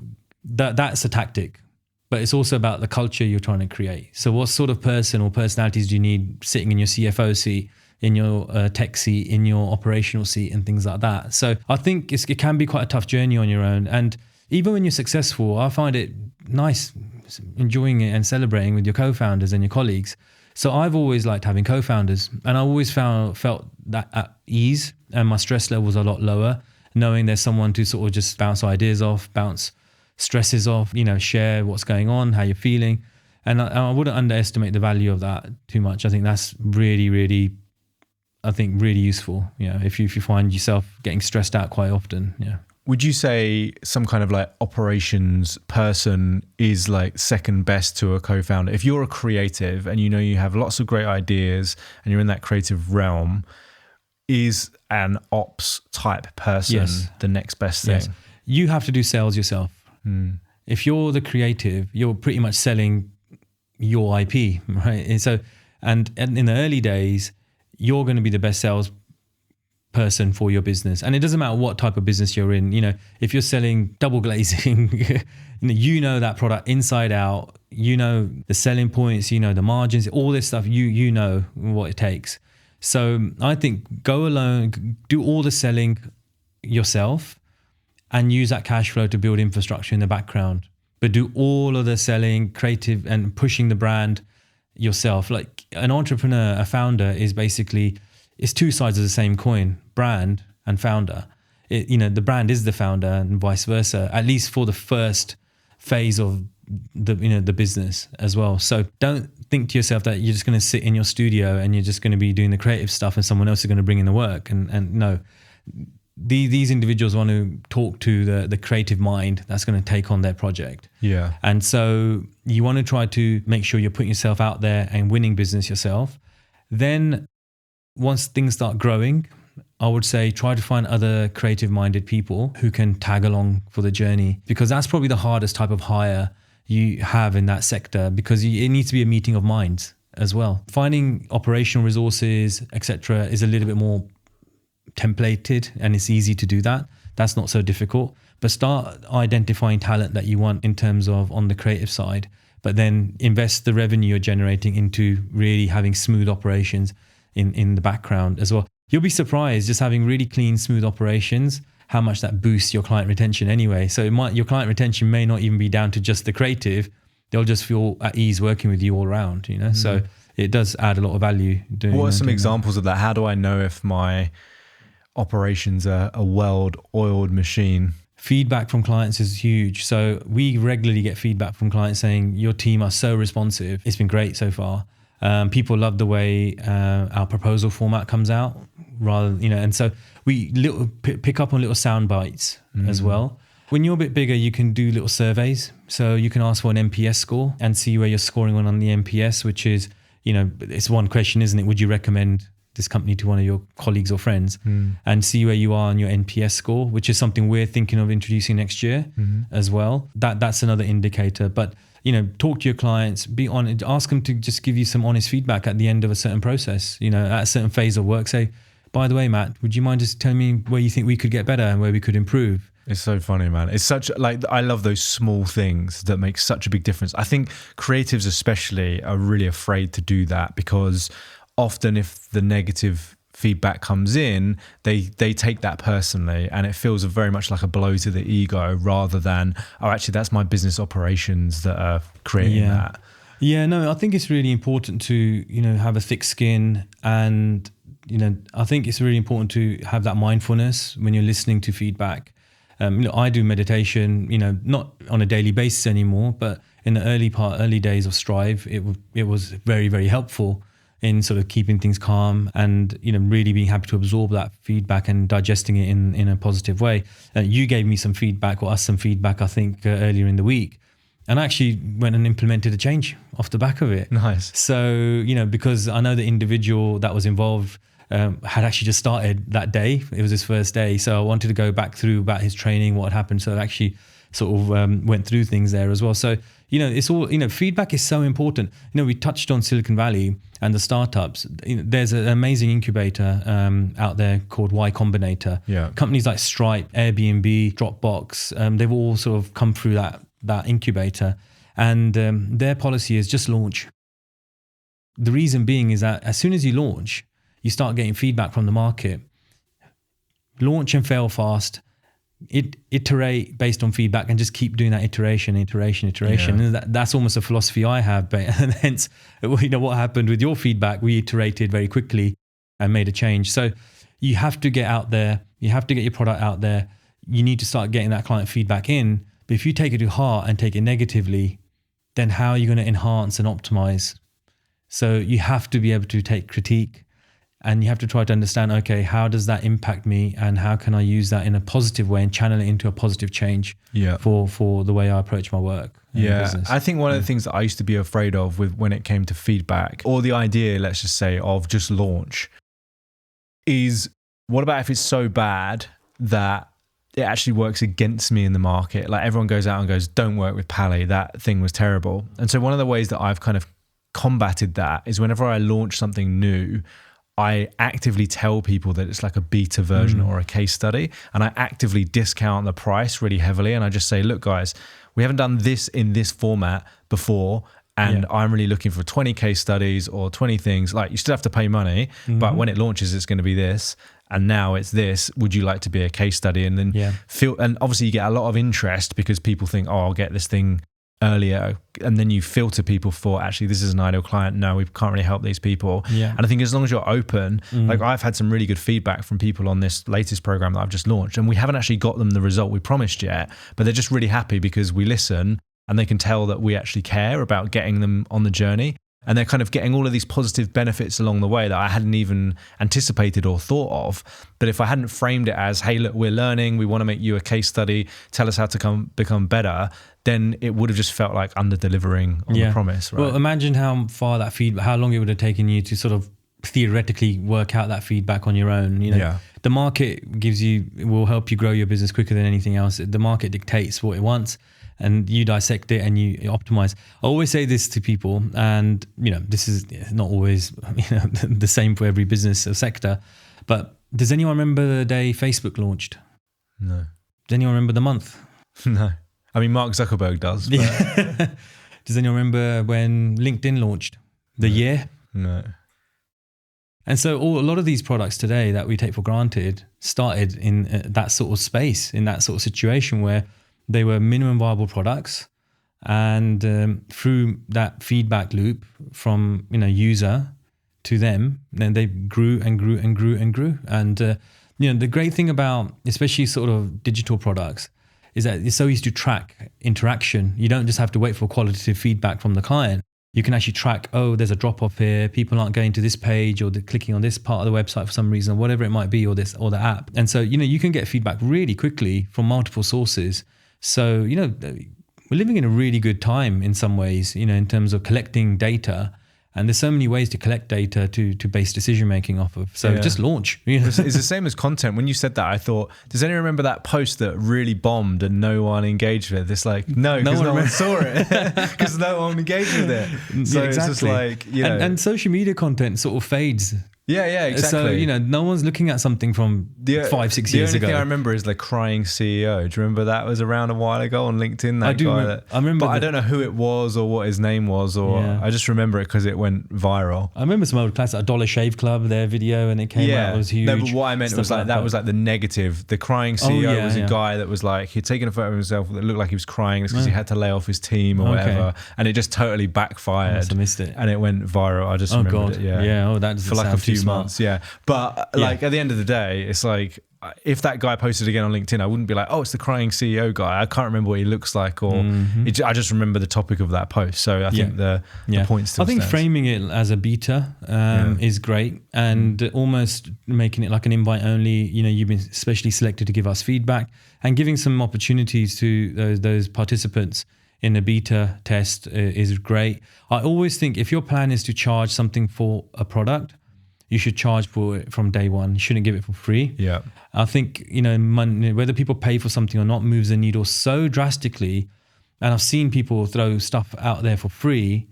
that's a tactic. But it's also about the culture you're trying to create. So what sort of person or personalities do you need sitting in your CFO seat, in your tech seat, in your operational seat, and things like that? So I think it can be quite a tough journey on your own. And even when you're successful, I find it nice enjoying it and celebrating with your co-founders and your colleagues. So I've always liked having co-founders, and I always felt that at ease, and my stress level was a lot lower, knowing there's someone to sort of just bounce ideas off, bounce stresses off, share what's going on, how you're feeling. And I wouldn't underestimate the value of that too much. I think that's really, really, really useful. If you find yourself getting stressed out quite often. Yeah. Would you say some kind of like operations person is like second best to a co-founder? If you're a creative and you have lots of great ideas and you're in that creative realm, is an ops type person the next best thing? Yes. You have to do sales yourself. If you're the creative, you're pretty much selling your IP, right? And in the early days, you're going to be the best sales person for your business. And it doesn't matter what type of business you're in. If you're selling double glazing, that product inside out, the selling points, the margins, all this stuff, you know what it takes. So I think go alone, do all the selling yourself, and use that cash flow to build infrastructure in the background. But do all of the selling, creative, and pushing the brand yourself. Like an entrepreneur, a founder is basically, it's 2 sides of the same coin, brand and founder. The brand is the founder and vice versa, at least for the first phase of the business as well. So don't think to yourself that you're just going to sit in your studio and you're just going to be doing the creative stuff and someone else is going to bring in the work. And no, these individuals want to talk to the creative mind that's going to take on their project. Yeah. And so you want to try to make sure you're putting yourself out there and winning business yourself. Then once things start growing, I would say try to find other creative minded people who can tag along for the journey, because that's probably the hardest type of hire you have in that sector, because it needs to be a meeting of minds as well. Finding operational resources, etc., is a little bit more templated, and it's easy to do that. That's not so difficult. But start identifying talent that you want in terms of on the creative side, but then invest the revenue you're generating into really having smooth operations in the background as well. You'll be surprised just having really clean, smooth operations, how much that boosts your client retention anyway. So your client retention may not even be down to just the creative. They'll just feel at ease working with you all around, So it does add a lot of value. What are some examples of that? How do I know if my operations are a well-oiled machine? Feedback from clients is huge. So we regularly get feedback from clients saying your team are so responsive. It's been great so far. People love the way our proposal format comes out, and so we pick up on little sound bites as well. When you're a bit bigger, you can do little surveys. So you can ask for an NPS score and see where you're scoring on the NPS, which is, it's one question, isn't it? Would you recommend this company to one of your colleagues or friends, and see where you are on your NPS score, which is something we're thinking of introducing next year as well. That's another indicator. But talk to your clients, be honest, ask them to just give you some honest feedback at the end of a certain process. At a certain phase of work, say, by the way, Matt, would you mind just telling me where you think we could get better and where we could improve? It's so funny, man. It's such I love those small things that make such a big difference. I think creatives especially are really afraid to do that because often if the negative feedback comes in, they take that personally, and it feels very much like a blow to the ego rather than, oh, actually that's my business operations that are creating that. Yeah, no, I think it's really important to, have a thick skin, and, I think it's really important to have that mindfulness when you're listening to feedback. I do meditation, not on a daily basis anymore, but in the early days of Strive, it was very, very helpful in sort of keeping things calm and, really being happy to absorb that feedback and digesting it in a positive way. You gave me some feedback, or us some feedback, I think, earlier in the week. And I actually went and implemented a change off the back of it. Nice. So, because I know the individual that was involved had actually just started that day. It was his first day. So I wanted to go back through about his training, what had happened. So I actually sort of went through things there as well. So, it's all, feedback is so important. We touched on Silicon Valley and the startups. There's an amazing incubator out there called Y Combinator. Yeah. Companies like Stripe, Airbnb, Dropbox, they've all sort of come through that incubator. And their policy is just launch. The reason being is that as soon as you launch, you start getting feedback from the market. Launch and fail fast. Iterate based on feedback and just keep doing that iteration. Yeah. And that's almost a philosophy I have. But and hence, what happened with your feedback, we iterated very quickly and made a change. So you have to get out there. You have to get your product out there. You need to start getting that client feedback in. But if you take it to heart and take it negatively, then how are you going to enhance and optimize? So you have to be able to take critique. And you have to try to understand, okay, how does that impact me, and how can I use that in a positive way and channel it into a positive change for the way I approach my work. Business. I think one of the things that I used to be afraid of when it came to feedback, or the idea, let's just say, of just launch, is what about if it's so bad that it actually works against me in the market? Like everyone goes out and goes, don't work with Pali, that thing was terrible. And so one of the ways that I've kind of combated that is whenever I launch something new, I actively tell people that it's like a beta version or a case study, and I actively discount the price really heavily. And I just say, look, guys, we haven't done this in this format before, and I'm really looking for 20 case studies or 20 things. Like, you still have to pay money, but when it launches, it's going to be this. And now it's this. Would you like to be a case study? And then and obviously you get a lot of interest because people think, oh, I'll get this thing earlier, and then you filter people for, actually, this is an ideal client. No, we can't really help these people. And I think as long as you're open, like I've had some really good feedback from people on this latest program that I've just launched, and we haven't actually got them the result we promised yet, but they're just really happy because we listen and they can tell that we actually care about getting them on the journey. And they're kind of getting all of these positive benefits along the way that I hadn't even anticipated or thought of. But if I hadn't framed it as, hey, look, we're learning, we want to make you a case study, tell us how to become better, then it would have just felt like under-delivering on the promise, right? Well, imagine how far that feedback, how long it would have taken you to sort of theoretically work out that feedback on your own. The market will help you grow your business quicker than anything else. The market dictates what it wants, and you dissect it and you optimize. I always say this to people, and this is not always the same for every business or sector, but does anyone remember the day Facebook launched? No. Does anyone remember the month? No. I mean, Mark Zuckerberg does. But Does anyone remember when LinkedIn launched? The year? No. And so a lot of these products today that we take for granted started in that sort of space, in that sort of situation where they were minimum viable products, And through that feedback loop from user to them, then they grew and grew and grew and grew. And the great thing about especially sort of digital products is that it's so easy to track interaction. You don't just have to wait for qualitative feedback from the client. You can actually track, there's a drop off here. People aren't going to this page, or they're clicking on this part of the website for some reason, or whatever it might be, or the app. And so, you can get feedback really quickly from multiple sources. So, we're living in a really good time in some ways, in terms of collecting data. And there's so many ways to collect data to base decision making off of. So just launch. It's the same as content. When you said that, I thought, does anyone remember that post that really bombed and no one engaged with? It's like, no, because no one saw it. Because no one engaged with it. So exactly. It's just like, and social media content sort of fades. Yeah, exactly. So, no one's looking at something from 5-6 years ago. The only thing I remember is the crying CEO. Do you remember that was around a while ago on LinkedIn? I do. I remember. But I don't know who it was or what his name was, or I just remember it because it went viral. I remember some old classics, Dollar Shave Club, their video, and it came out, it was huge. No, but what I meant was like that was like the negative. The crying CEO was a guy that was like, he'd taken a photo of himself that looked like he was crying. It's because he had to lay off his team or whatever. And it just totally backfired. I must have missed it. And it went viral. I just remembered it. Yeah. That for like a few months. Yeah. But like at the end of the day, it's like, if that guy posted again on LinkedIn, I wouldn't be like, it's the crying CEO guy. I can't remember what he looks like, or I just remember the topic of that post. So I think the point still stands. Framing it as a beta is great, and almost making it like an invite only. You've been specially selected to give us feedback, and giving some opportunities to those participants in a beta test is great. I always think if your plan is to charge something for a product, you should charge for it from day one. You shouldn't give it for free. Yeah. I think, money, whether people pay for something or not, moves the needle so drastically. And I've seen people throw stuff out there for free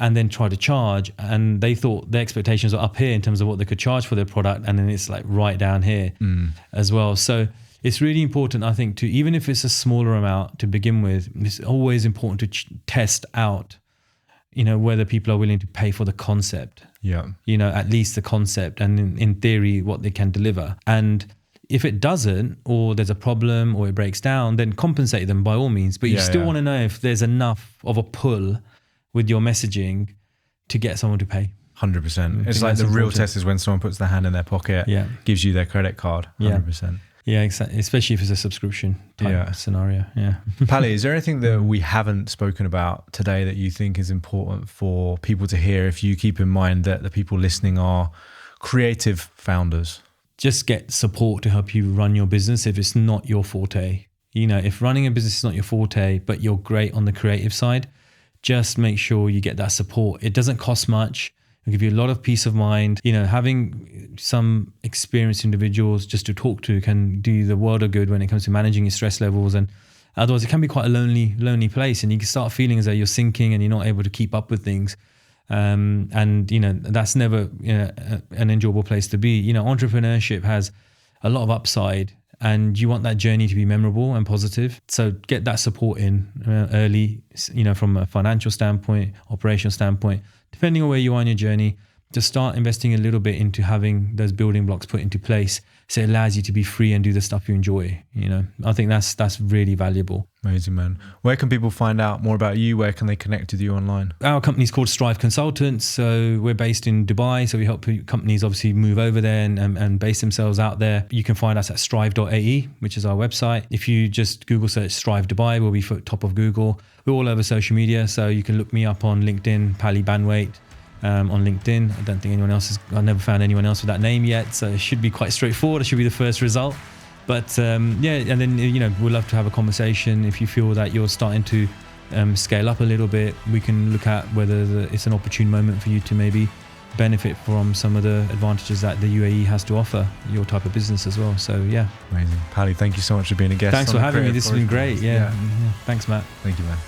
and then try to charge. And they thought their expectations are up here in terms of what they could charge for their product. And then it's like right down here as well. So it's really important, I think, to, even if it's a smaller amount to begin with, it's always important to test out whether people are willing to pay for the concept. Yeah. At least the concept, and in theory, what they can deliver. And if it doesn't, or there's a problem, or it breaks down, then compensate them by all means. But you still want to know if there's enough of a pull with your messaging to get someone to pay. 100%. It's like the real test is when someone puts their hand in their pocket, gives you their credit card. 100%. Yeah, exactly. Especially if it's a subscription type scenario. Yeah. Pali, is there anything that we haven't spoken about today that you think is important for people to hear, if you keep in mind that the people listening are creative founders? Just get support to help you run your business if it's not your forte. If running a business is not your forte, but you're great on the creative side, just make sure you get that support. It doesn't cost much. It'll give you a lot of peace of mind. Having some experienced individuals just to talk to can do the world of good when it comes to managing your stress levels. And otherwise, it can be quite a lonely place, and you can start feeling as though you're sinking and you're not able to keep up with things. And that's never an enjoyable place to be. Entrepreneurship has a lot of upside, and you want that journey to be memorable and positive. So get that support in early, from a financial standpoint, operational standpoint, depending on where you are in your journey. Just start investing a little bit into having those building blocks put into place, so it allows you to be free and do the stuff you enjoy. I think that's really valuable. Amazing, man. Where can people find out more about you? Where can they connect with you online? Our company's called Strive Consultants. So we're based in Dubai. So we help companies obviously move over there and base themselves out there. You can find us at strive.ae, which is our website. If you just Google search Strive Dubai, we'll be top of Google. We're all over social media. So you can look me up on LinkedIn, Pali Banwait. On LinkedIn. I don't think I've never found anyone else with that name yet. So it should be quite straightforward. It should be the first result. But and then, we'd love to have a conversation. If you feel that you're starting to scale up a little bit, we can look at whether it's an opportune moment for you to maybe benefit from some of the advantages that the UAE has to offer your type of business as well. So, yeah. Amazing. Pali, thank you so much for being a guest. Thanks for having me. This has been great. Yeah. Thanks, Matt. Thank you, man.